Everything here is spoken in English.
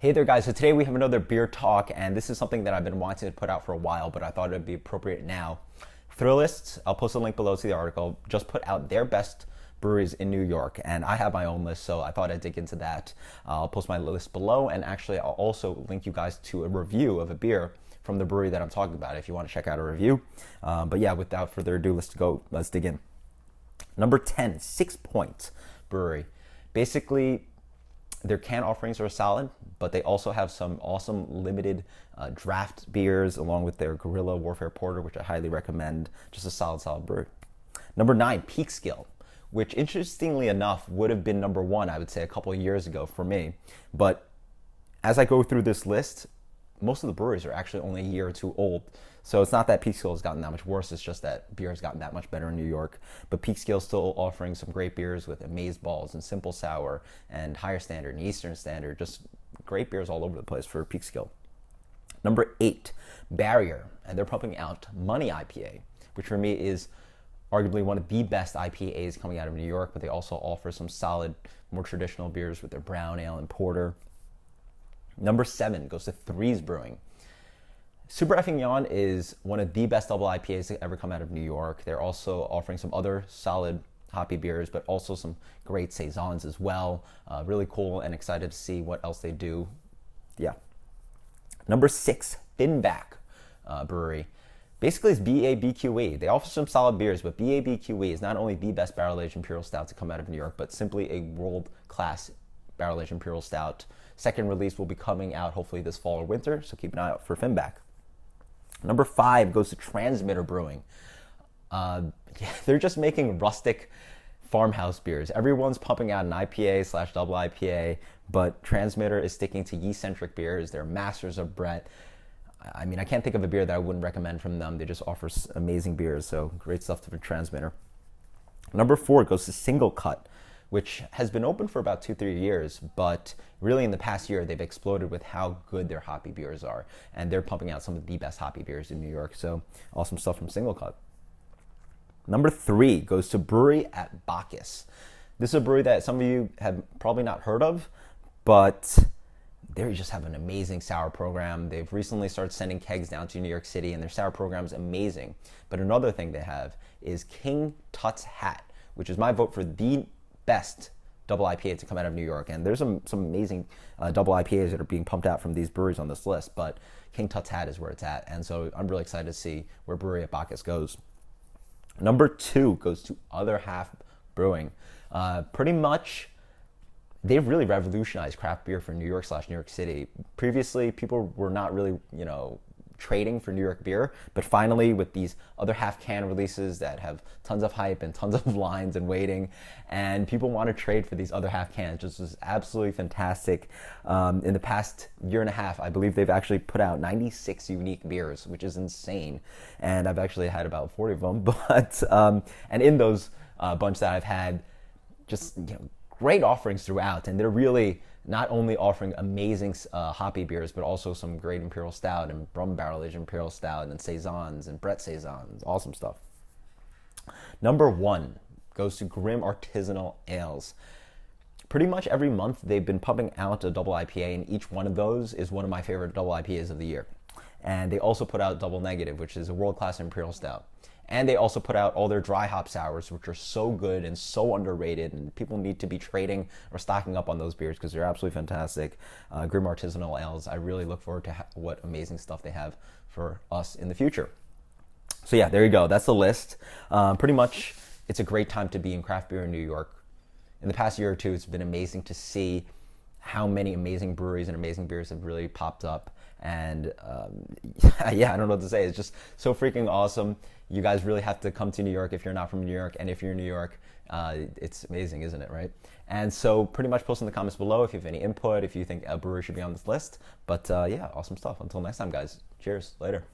Hey there guys, so today we have another beer talk, and this is something that I've been wanting to put out for a while, but I thought it would be appropriate now. Thrillist, I'll post a link below to the article, just put out their best breweries in New York, and I have my own list, so I thought I'd dig into that. I'll post my list below, and actually I'll also link you guys to a review of a beer from the brewery that I'm talking about if you want to check out a review. But yeah, without further ado, let's dig in. Number 10, Sixpoint Brewery. Basically, their can offerings are solid, but they also have some awesome limited draft beers along with their Guerrilla Warfare Porter, which I highly recommend. Just a solid brewery. Number 9, Peekskill, which interestingly enough would have been number 1, I would say, a couple of years ago for me. But as I go through this list, most of the breweries are actually only a year or two old. So it's not that Peekskill has gotten that much worse, it's just that beer has gotten that much better in New York. But Peekskill is still offering some great beers with Amazeballs and Simple Sour and Higher Standard and Eastern Standard. Just great beers all over the place for Peekskill. Number 8, Barrier, and they're pumping out Money IPA, which for me is arguably one of the best IPAs coming out of New York, but they also offer some solid, more traditional beers with their brown ale and porter. Number 7 goes to Threes Brewing. Superf ckingyawn is one of the best double IPAs to ever come out of New York. They're also offering some other solid hoppy beers, but also some great saisons as well. Really cool and excited to see what else they do. Yeah. Number 6, Finback Brewery. Basically, it's BABQE. They offer some solid beers, but BABQE is not only the best barrel-aged imperial stout to come out of New York, but simply a world-class barrel-aged imperial stout. Second release will be coming out hopefully this fall or winter, so keep an eye out for Finback. Number 5 goes to Transmitter Brewing. They're just making rustic farmhouse beers. Everyone's pumping out an IPA / double IPA, but Transmitter is sticking to yeast-centric beers. They're masters of Brett. I mean, I can't think of a beer that I wouldn't recommend from them. They just offer amazing beers, so great stuff to Transmitter. Number 4 goes to Singlecut, which has been open for about 2-3 years, but really in the past year, they've exploded with how good their hoppy beers are, and they're pumping out some of the best hoppy beers in New York, so awesome stuff from Singlecut. Number 3 goes to Brewery at Bacchus. This is a brewery that some of you have probably not heard of, but they just have an amazing sour program. They've recently started sending kegs down to New York City, and their sour program is amazing. But another thing they have is King Tut's Hat, which is my vote for the best double IPA to come out of New York, and there's some amazing double IPAs that are being pumped out from these breweries on this list, but King Tut's Hat is where it's at, and so I'm really excited to see where Brewery at Bacchus goes. Number 2 goes to Other Half Brewing. Pretty much, they've really revolutionized craft beer for New York / New York City. Previously, people were not really, trading for New York beer, but finally with these Other Half can releases that have tons of hype and tons of lines and waiting, and people want to trade for these Other Half cans. This is absolutely fantastic. In the past year and a half, I believe they've actually put out 96 unique beers, which is insane, and I've actually had about 40 of them, but and in those bunch that I've had, just great offerings throughout, and they're really not only offering amazing hoppy beers, but also some great imperial stout and rum barrel-aged imperial stout and saisons and Brett saisons. Awesome stuff. Number 1 goes to Grimm Artisanal Ales. Pretty much every month they've been pumping out a double IPA, and each one of those is one of my favorite double IPAs of the year. And they also put out Double Negative, which is a world-class imperial stout. And they also put out all their dry hop sours, which are so good and so underrated, and people need to be trading or stocking up on those beers because they're absolutely fantastic. Grimm Artisanal Ales, I really look forward to what amazing stuff they have for us in the future. So yeah, there you go. That's the list. Pretty much, it's a great time to be in craft beer in New York. In the past year or two, it's been amazing to see how many amazing breweries and amazing beers have really popped up. And yeah, I don't know what to say. It's just so freaking awesome. You guys really have to come to New York if you're not from New York, and if you're in New York, it's amazing, isn't it, right? And so pretty much post in the comments below if you have any input, if you think a brewery should be on this list. But yeah, awesome stuff. Until next time, guys. Cheers. Later.